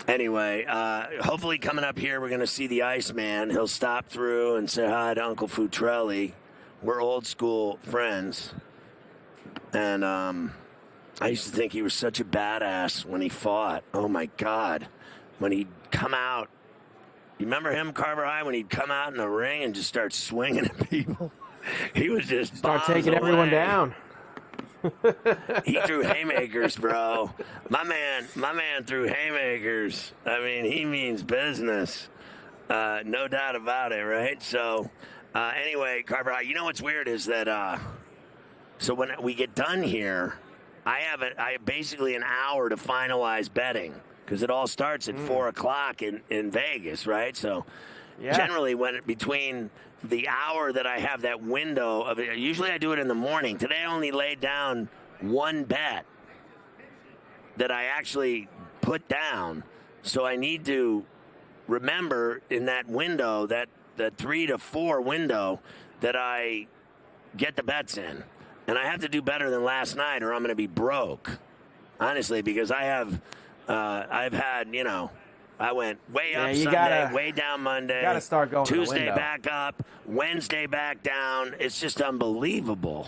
Anyway, hopefully coming up here, we're going to see the Iceman. He'll stop through and say hi to Uncle Futrelli. We're old school friends. And I used to think he was such a badass when he fought. Oh, my God. When he'd come out. You remember him, Carver High, when he'd come out in the ring and just start swinging at people? He was just start taking everyone down. He threw haymakers, bro. My man threw haymakers. I mean, he means business. No doubt about it, right? So, anyway, Carver, you know what's weird is that, so when we get done here, I have basically an hour to finalize betting because it all starts at 4 o'clock in Vegas, right? So, generally, between the hour that I have that window of it, usually I do it in the morning. Today I only laid down one bet that I actually put down. So I need to remember in that window, that the 3 to 4 window, that I get the bets in. And I have to do better than last night or I'm going to be broke. Honestly, because I've had, I went way up Sunday, way down Monday. Got to start going Tuesday to the window. back up, Wednesday back down. It's just unbelievable.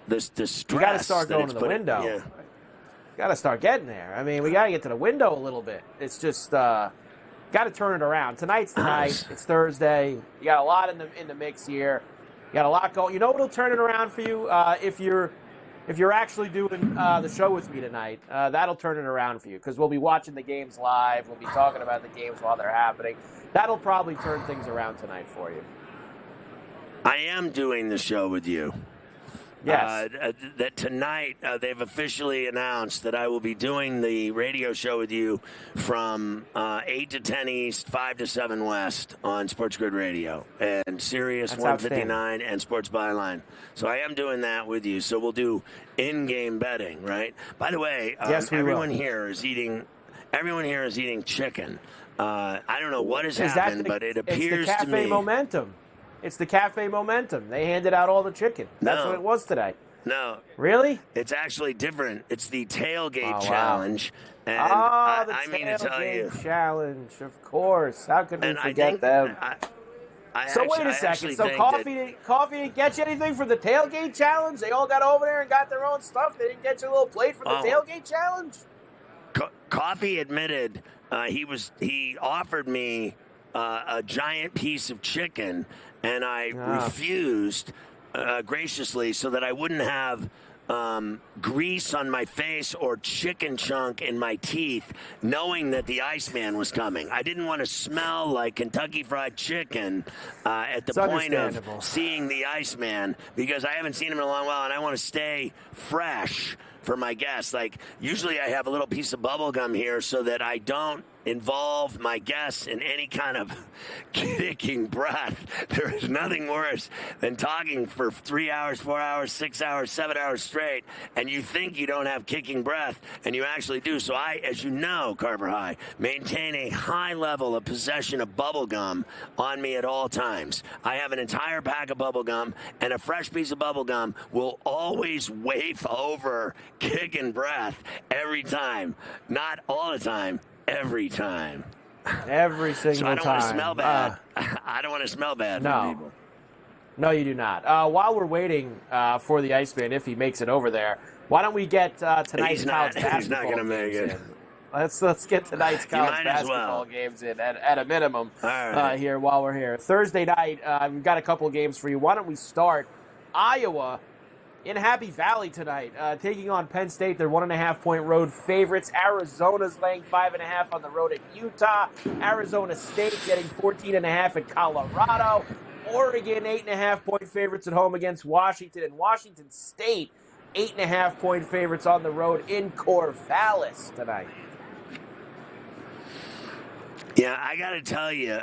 The stress. You got to start going to the window. Yeah. Got to start getting there. I mean, we got to get to the window a little bit. It's just got to turn it around. Tonight's the night. It's Thursday. You got a lot in the mix here. You got a lot going. You know what'll turn it around for you if you're actually doing the show with me tonight, that'll turn it around for you because we'll be watching the games live. We'll be talking about the games while they're happening. That'll probably turn things around tonight for you. I am doing the show with you. Yes. That tonight they've officially announced that I will be doing the radio show with you from 8 to 10 East, 5 to 7 West on SportsGrid Radio and Sirius 159 and Sports Byline. So I am doing that with you. So we'll do in-game betting, right? By the way, everyone here is eating chicken. I don't know what has happened, but it appears it's the to Cafe me. Momentum. It's the Cafe Momentum. They handed out all the chicken. That's what it was today. No. Really? It's actually different. It's the tailgate wow. challenge. And the I mean to tell you. Challenge, of course. How could we forget them? Wait a second. So Coffee didn't get you anything for the tailgate challenge? They all got over there and got their own stuff. They didn't get you a little plate for the tailgate challenge? Coffee admitted he offered me a giant piece of chicken, and I refused graciously so that I wouldn't have grease on my face or chicken chunk in my teeth, knowing that the Iceman was coming. I didn't want to smell like Kentucky Fried Chicken at the point of seeing the Iceman because I haven't seen him in a long while, and I want to stay fresh for my guests. Like, usually I have a little piece of bubble gum here so that I don't involve my guests in any kind of kicking breath. There is nothing worse than talking for 3 hours, 4 hours, 6 hours, 7 hours straight, and you think you don't have kicking breath, and you actually do. So I, as you know, Carver High, maintain a high level of possession of bubble gum on me at all times. I have an entire pack of bubble gum, and a fresh piece of bubble gum will always waft over kicking breath every time. Not all the time. Every time. Every single time. So I don't want to smell bad. I don't want to smell bad for people. No, you do not. While we're waiting for the Iceman, if he makes it over there, why don't we get tonight's college basketball He's not going to make it. Let's get tonight's college basketball games in at a minimum here while we're here. Thursday night, we've got a couple of games for you. Why don't we start Iowa in Happy Valley tonight, taking on Penn State. They're 1.5-point road favorites. Arizona's laying 5.5 on the road at Utah. Arizona State getting 14.5 at Colorado. Oregon 8.5-point favorites at home against Washington, and Washington State 8.5-point favorites on the road in Corvallis tonight. Yeah, I got to tell you,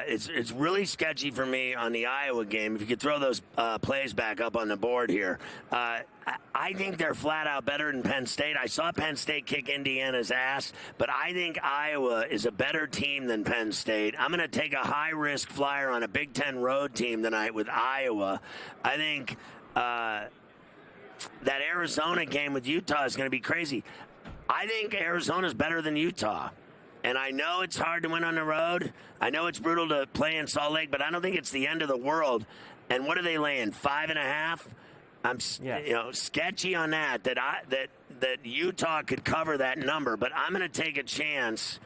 it's really sketchy for me on the Iowa game. If you could throw those plays back up on the board here. I think they're flat out better than Penn State. I saw Penn State kick Indiana's ass, but I think Iowa is a better team than Penn State. I'm going to take a high-risk flyer on a Big Ten road team tonight with Iowa. I think that Arizona game with Utah is going to be crazy. I think Arizona's better than Utah. And I know it's hard to win on the road. I know it's brutal to play in Salt Lake, but I don't think it's the end of the world. And what are they laying? 5.5? I'm sketchy on that Utah could cover that number, but I'm going to take a chance.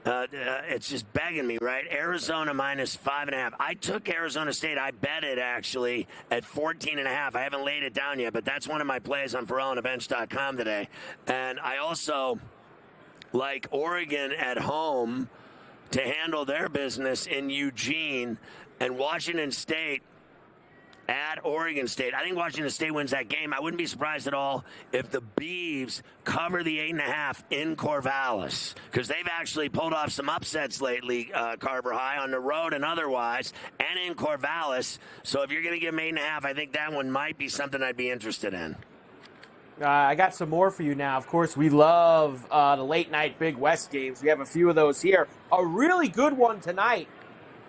It's just begging me, right? Arizona minus 5.5. I took Arizona State. I bet it actually at 14.5. I haven't laid it down yet, but that's one of my plays on FerrallOnTheBench.com today. And I also like Oregon at home to handle their business in Eugene, and Washington State at Oregon State. I think Washington State wins that game. I wouldn't be surprised at all if the Beavs cover the 8.5 in Corvallis, because they've actually pulled off some upsets lately, Carver High, on the road and otherwise, and in Corvallis. So if you're going to give them 8.5, I think that one might be something I'd be interested in. I got some more for you now. Of course, we love the late-night Big West games. We have a few of those here. A really good one tonight.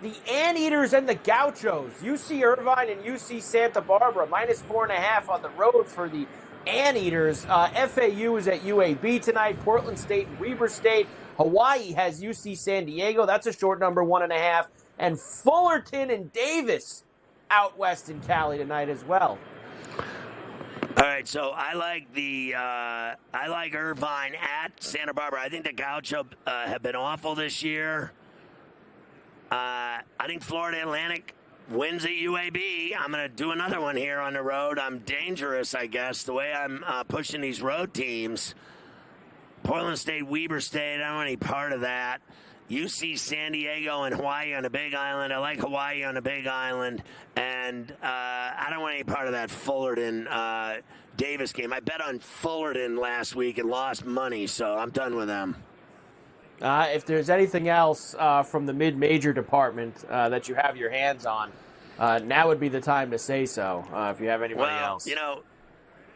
The Anteaters and the Gauchos, UC Irvine and UC Santa Barbara, minus 4.5 on the road for the Anteaters. FAU is at UAB tonight, Portland State and Weber State. Hawaii has UC San Diego. That's a short number, 1.5. And Fullerton and Davis out west in Cali tonight as well. All right, so I like Irvine at Santa Barbara. I think the Gauchos have been awful this year. I think Florida Atlantic wins at UAB. I'm going to do another one here on the road. I'm dangerous, I guess, the way I'm pushing these road teams. Portland State, Weber State, I don't want any part of that. UC San Diego and Hawaii on the Big Island. I like Hawaii on the Big Island. And I don't want any part of that Fullerton Davis game. I bet on Fullerton last week and lost money, so I'm done with them. If there's anything else from the mid-major department that you have your hands on, now would be the time to say so, if you have anybody else.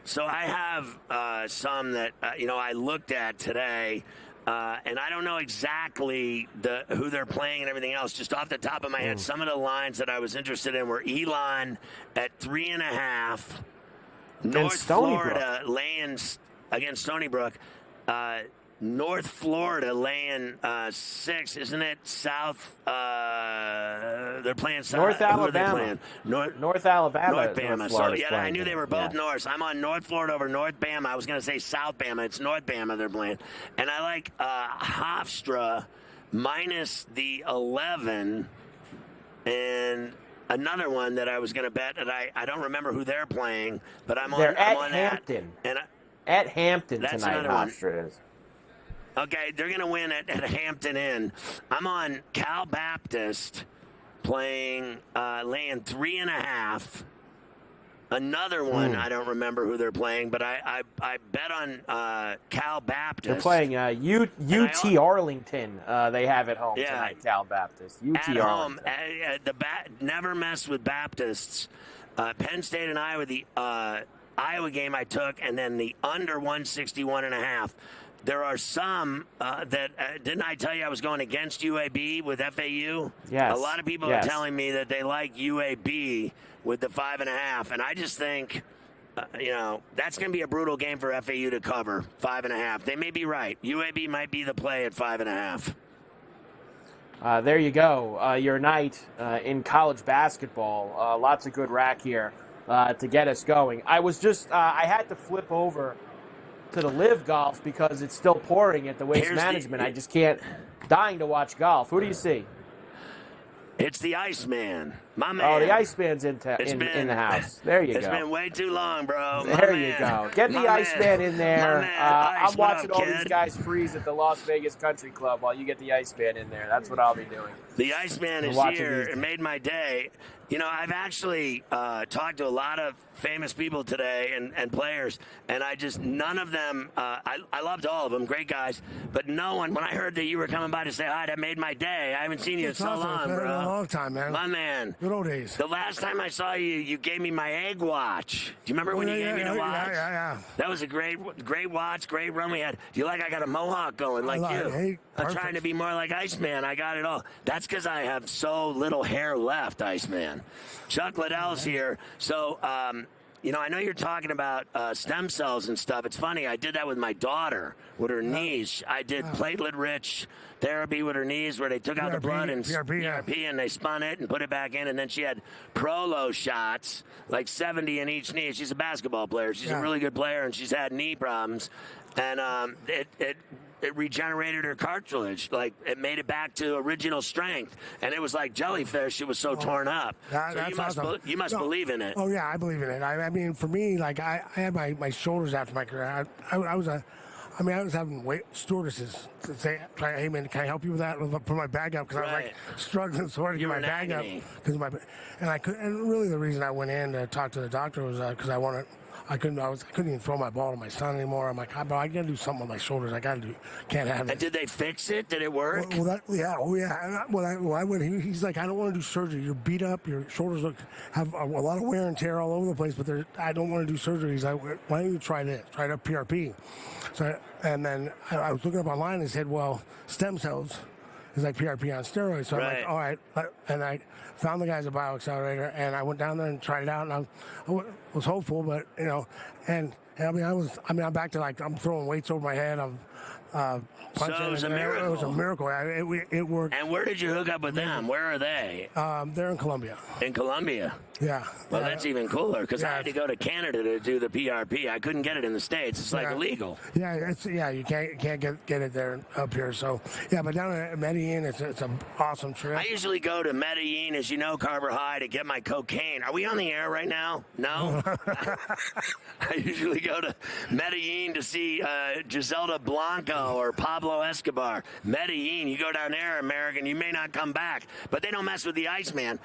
So I have some that, I looked at today, and I don't know exactly who they're playing and everything else. Just off the top of my head, some of the lines that I was interested in were Elon at 3.5, North Florida laying against Stony Brook, North Florida laying 6, isn't it? South. They're playing South. North Alabama. Playing? North Alabama. North Bama. So I knew they were both North. I'm on North Florida over North Bama. I was going to say South Bama. It's North Bama they're playing, and I like Hofstra minus the 11, and another one that I was going to bet that I don't remember who they're playing, but I'm on Hampton. At Hampton that's tonight, Hofstra is. Okay, they're going to win at Hampton Inn. I'm on Cal Baptist laying 3.5. Another one, I don't remember who they're playing, but I bet on Cal Baptist. They're playing UT Arlington. They have at home tonight, Cal Baptist. UT at Arlington. Home, never mess with Baptists. Penn State and Iowa, the Iowa game I took, and then the under 161.5. There are some that didn't I tell you I was going against UAB with FAU? Yes. A lot of people are telling me that they like UAB with the 5.5, and I just think, that's going to be a brutal game for FAU to cover 5.5. They may be right. UAB might be the play at 5.5. There you go. Your night in college basketball. Lots of good rack here to get us going. I was just I had to flip over to the live golf because it's still pouring at the Waste Management. I just can't. Dying to watch golf. Who do you see? It's the Iceman, my man. Oh, the Iceman's in the house. There you go. It's been way too long, bro. There you go. Get the Iceman in there. I'm watching all these guys freeze at the Las Vegas Country Club while you get the Iceman in there. That's what I'll be doing. The Iceman is here. It made my day. I've actually talked to a lot of famous people today and players, and none of them, I loved all of them, great guys, but no one, when I heard that you were coming by to say hi, that made my day. I haven't seen you in so long, bro. A long time, man. My man. Good old days. The last time I saw you, you gave me my egg watch. Do you remember when you gave me the watch? Yeah. That was a great watch, great run we had. I got a mohawk going like you. Hey, I'm trying to be more like Iceman. I got it all. That's because I have so little hair left, Iceman. Chuck Liddell's here. So I know you're talking about stem cells and stuff. It's funny. I did that with my daughter with her knees. I did platelet-rich therapy with her knees where they took out the blood and PRP, and they spun it and put it back in. And then she had Prolo shots, like 70 in each knee. She's a basketball player. She's a really good player, and she's had knee problems. And it regenerated her cartilage. Like, it made it back to original strength. And it was like jellyfish. It was so torn up. You must believe in it. Oh, yeah, I believe in it. I mean, for me, like, I had my shoulders after my career. I was having stewardesses to say, hey, man, can I help you with that? Put my bag up, because I was, like, struggling so hard to get my bag up. And really the reason I went in to talk to the doctor was because I couldn't even throw my ball to my son anymore. I'm like, bro, I got to do something with my shoulders. Can't have it. And did they fix it? Did it work? Well, I went. He's like, I don't want to do surgery. You're beat up. Your shoulders have a lot of wear and tear all over the place. But I don't want to do surgery. He's like, why don't you try this? Try the PRP. And then I was looking up online and they said, well, stem cells is like PRP on steroids. So I'm like, all right. And I found the guys at BioAccelerator, and I went down there and tried it out, and I was hopeful, but and I'm back to, like, I'm throwing weights over my head. I'm punching. So it was a miracle. It was a miracle. It worked. And where did you hook up with them? Where are they? They're in Colombia. In Colombia? Yeah. Well, that's even cooler, because I had to go to Canada to do the PRP. I couldn't get it in the States. It's like illegal. Yeah, you can't get it there up here. So, yeah, but down at Medellin, it's an awesome trip. I usually go to Medellin, as you know, Carver High, to get my cocaine. Are we on the air right now? No? I usually go to Medellin to see Giselda Blanco or Pablo Escobar. Medellin, you go down there, American, you may not come back. But they don't mess with the Iceman.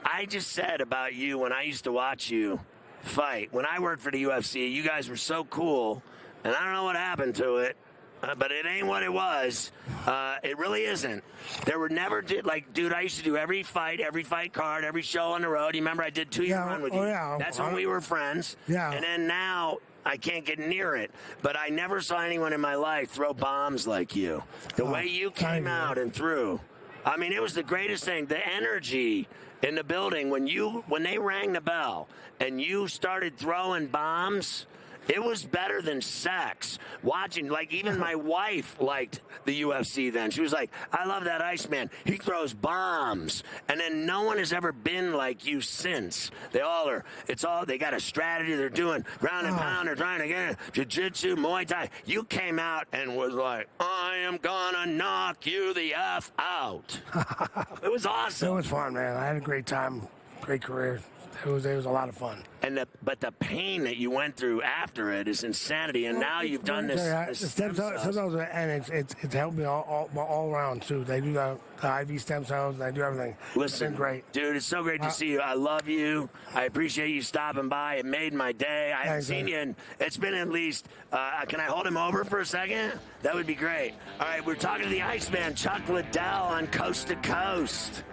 I just said about you when I used to watch you fight. When I worked for the UFC, you guys were so cool, and I don't know what happened to it, but it ain't what it was. It really isn't. There were never dude, I used to do every fight card, every show on the road. You remember I did 2-year run with you? Yeah. That's when we were friends. Yeah. And then now I can't get near it. But I never saw anyone in my life throw bombs like you. The way you came out and threw. I mean, it was the greatest thing. The energy in the building when they rang the bell and you started throwing bombs, it was better than sex. Watching, like, even my wife liked the UFC then. She was like, I love that Iceman. He throws bombs. And then no one has ever been like you since. They got a strategy. They're doing ground and pound. They're trying to get jiu-jitsu, Muay Thai. You came out and was like, I am gonna knock you the F out. It was awesome. It was fun, man. I had a great time, great career. It was a lot of fun. But the pain that you went through after it is insanity. And now you've done this stem cells, and it's helped me all around too. They do the IV stem cells. They do everything. Listen, it's been great, dude. It's so great to see you. I love you. I appreciate you stopping by. It made my day. I haven't seen you, and it's been at least. Can I hold him over for a second? That would be great. All right, we're talking to the Iceman, Chuck Liddell, on Coast to Coast.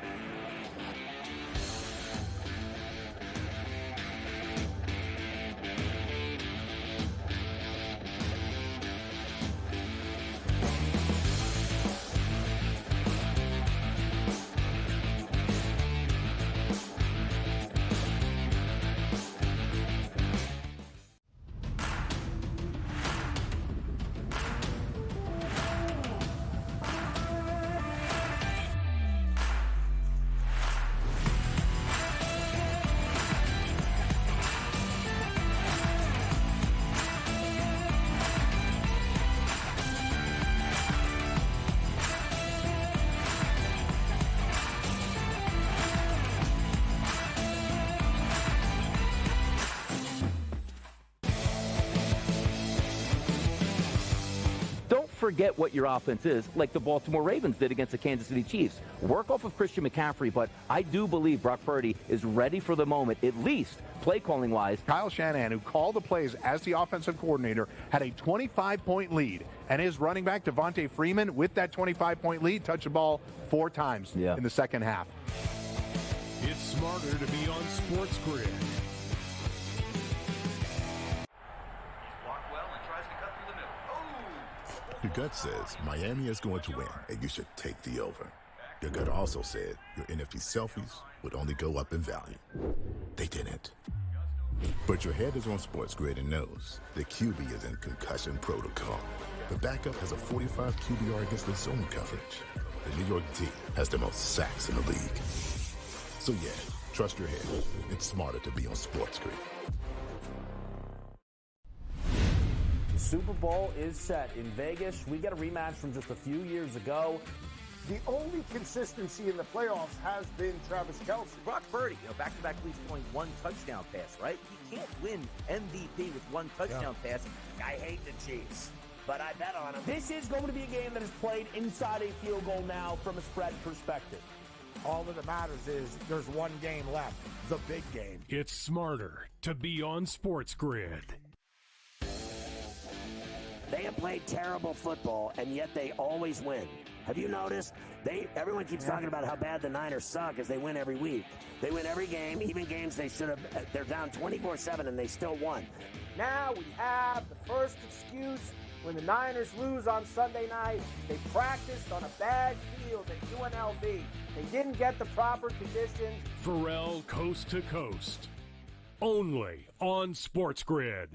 Forget what your offense is, like the Baltimore Ravens did against the Kansas City Chiefs. Work off of Christian McCaffrey, but I do believe Brock Purdy is ready for the moment, at least play-calling-wise. Kyle Shanahan, who called the plays as the offensive coordinator, had a 25-point lead. And his running back, Devontae Freeman, with that 25-point lead, touched the ball 4 times in the second half. It's smarter to be on SportsGrid. Your gut says Miami is going to win, and you should take the over. Your gut also said your NFT selfies would only go up in value. They didn't. But your head is on SportsGrid and knows the QB is in concussion protocol. The backup has a 45 QBR against the zone coverage. The New York D has the most sacks in the league. So yeah, trust your head. It's smarter to be on SportsGrid. The Super Bowl is set in Vegas. We get a rematch from just a few years ago. The only consistency in the playoffs has been Travis Kelce. Brock Purdy, back-to-back weeks throwing one touchdown pass, right? You can't win MVP with one touchdown pass. I hate the Chiefs, but I bet on them. This is going to be a game that is played inside a field goal now from a spread perspective. All that matters is there's one game left, the big game. It's smarter to be on SportsGrid. They have played terrible football, and yet they always win. Have you noticed? Everyone keeps talking about how bad the Niners suck as they win every week. They win every game, even games they should have. They're down 24-7, and they still won. Now we have the first excuse when the Niners lose on Sunday night. They practiced on a bad field at UNLV. They didn't get the proper conditions. Ferrall Coast to Coast. Only on SportsGrid.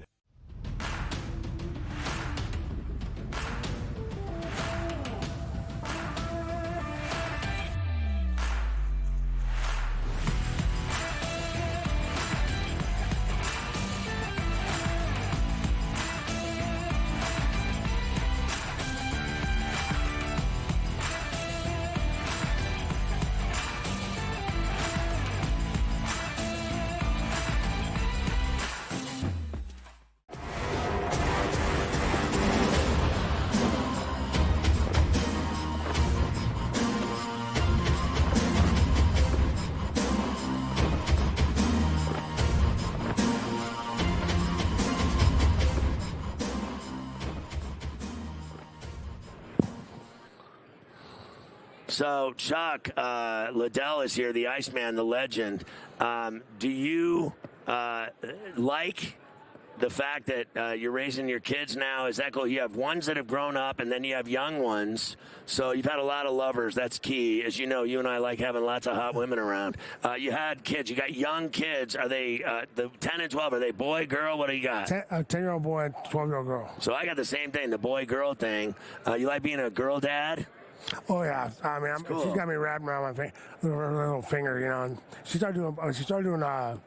So, Chuck, Liddell is here, the Iceman, the legend. Do you like the fact that you're raising your kids now? Is that cool? You have ones that have grown up, and then you have young ones. So you've had a lot of lovers. That's key. As you know, you and I like having lots of hot women around. You had kids. You got young kids. Are they the 10 and 12? Are they boy, girl? What do you got? A 10-year-old boy and 12-year-old girl. So I got the same thing, the boy-girl thing. You like being a girl dad? Oh yeah, I mean, cool. She's got me wrapped around my little finger, you know. And she started doing a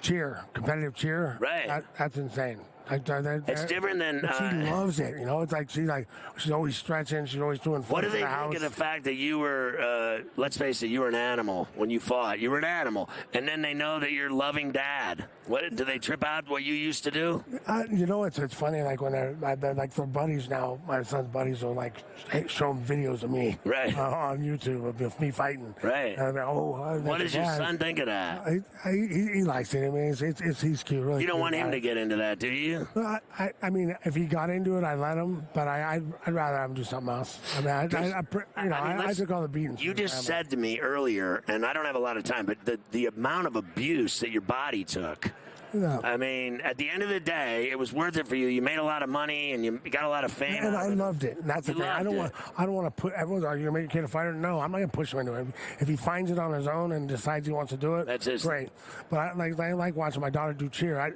cheer, competitive cheer. Right. That's insane. It's different than. She loves it, you know. It's like she's always stretching. She's always doing. What do they think of the fact that you were? Let's face it, you were an animal when you fought. You were an animal, and then they know that you're loving dad. What do they trip out? What you used to do? You know, it's funny. Like when they're like their buddies now, my son's buddies will like show them videos of me on YouTube of me fighting. Right. And like, what does your son think of that? He likes it. I mean, he's cute. Really. You don't cute want him guy. to get into that, do you? I mean, if he got into it, I'd let him. But I'd rather have him do something else. I mean, I took all the beatings. You just said to me earlier, and I don't have a lot of time, but the amount of abuse that your body took. No. I mean, at the end of the day, it was worth it for you. You made a lot of money and you got a lot of fame. And I loved it. And that's the thing. I don't want to put everyone's like, you're making your kid a fighter. No, I'm not going to push him into it. If he finds it on his own and decides he wants to do it, that's great. But I like watching my daughter do cheer.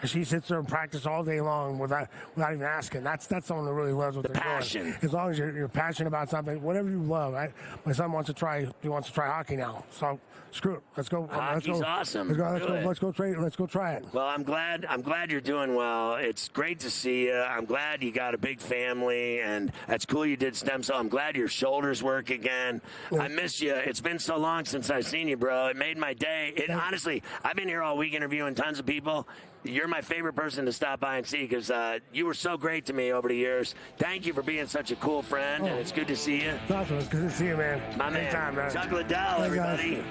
She sits there and practice all day long without even asking. That's someone who really loves what they're passion. doing. As long as you're passionate about something, whatever you love. My son wants to try. He wants to try hockey now. So screw it. Let's go. Hockey's awesome. Let's go try it. Well, I'm glad you're doing well. It's great to see you. I'm glad you got a big family, and that's cool you did stem cell. I'm glad your shoulders work again. I miss you. It's been so long since I've seen you, bro. It made my day. Honestly, I've been here all week interviewing tons of people. You're my favorite person to stop by and see because you were so great to me over the years. Thank you for being such a cool friend, and it's good to see you. Awesome. It's good to see you, man. My man, Anytime, man. Chuck Liddell, everybody. Guys.